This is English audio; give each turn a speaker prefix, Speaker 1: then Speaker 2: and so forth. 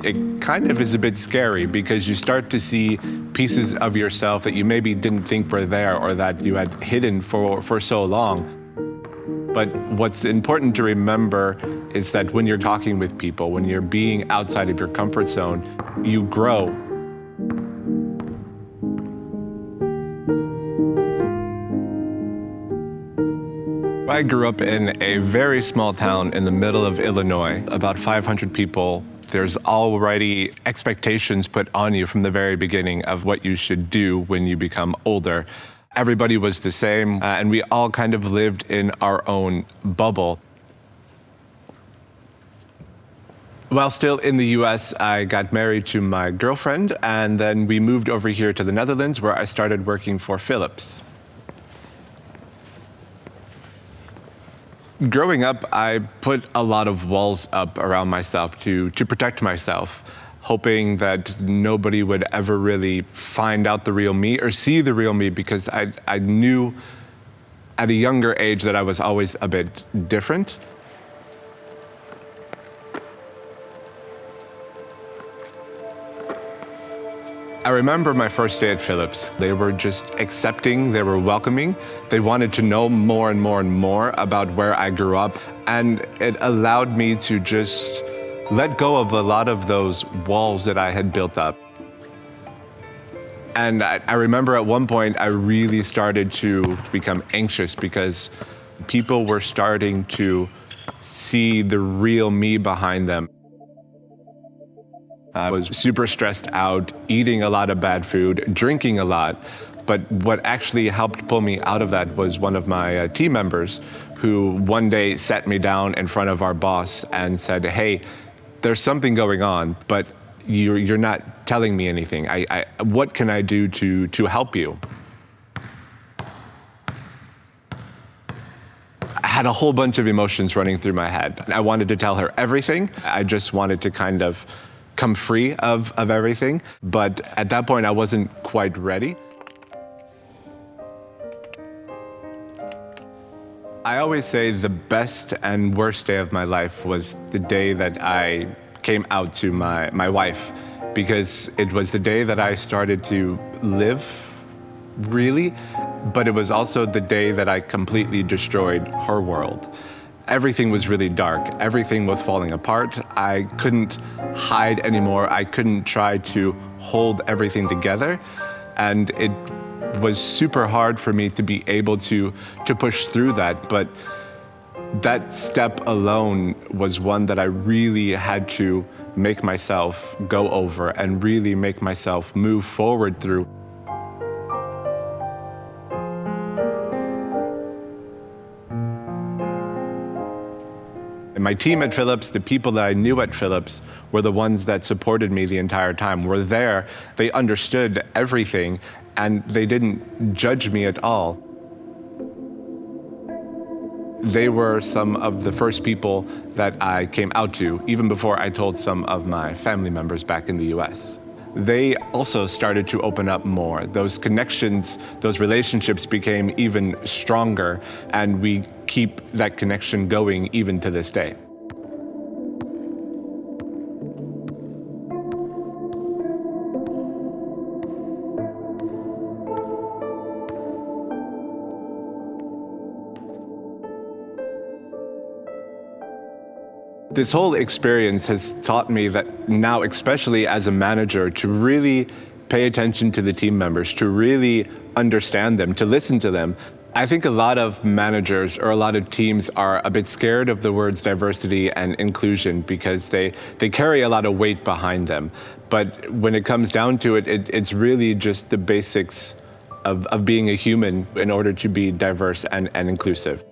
Speaker 1: it kind of is a bit scary because you start to see pieces of yourself that you maybe didn't think were there or that you had hidden for so long. But what's important to remember is that when you're talking with people, when you're being outside of your comfort zone, you grow. I grew up in a very small town in the middle of Illinois, about 500 people. There's already expectations put on you from the very beginning of what you should do when you become older. Everybody was the same, and we all kind of lived in our own bubble. While still in the US, I got married to my girlfriend, and then we moved over here to the Netherlands, where I started working for Philips. Growing up, I put a lot of walls up around myself to protect myself, hoping that nobody would ever really find out the real me or see the real me, because I knew at a younger age that I was always a bit different. I remember my first day at Philips. They were just accepting, they were welcoming. They wanted to know more and more and more about where I grew up, and it allowed me to just let go of a lot of those walls that I had built up. And I remember at one point I really started to become anxious because people were starting to see the real me behind them. I was super stressed out, eating a lot of bad food, drinking a lot. But what actually helped pull me out of that was one of my team members who one day sat me down in front of our boss and said, "Hey, there's something going on, but you're not telling me anything. What can I do to help you?" I had a whole bunch of emotions running through my head. I wanted to tell her everything. I just wanted to kind of come free of everything. But at that point, I wasn't quite ready. I always say the best and worst day of my life was the day that I came out to my wife, because it was the day that I started to live, really, but it was also the day that I completely destroyed her world. Everything was really dark. Everything was falling apart. I couldn't hide anymore. I couldn't try to hold everything together. And it was super hard for me to be able to push through that. But that step alone was one that I really had to make myself go over and really make myself move forward through. And my team at Philips, the people that I knew at Philips, were the ones that supported me the entire time, were there. They understood everything, and they didn't judge me at all. They were some of the first people that I came out to, even before I told some of my family members back in the US. They also started to open up more. Those connections, those relationships became even stronger, and we keep that connection going even to this day. This whole experience has taught me that now, especially as a manager, to really pay attention to the team members, to really understand them, to listen to them. I think a lot of managers or a lot of teams are a bit scared of the words diversity and inclusion because they carry a lot of weight behind them. But when it comes down to it, it's really just the basics of being a human in order to be diverse and inclusive.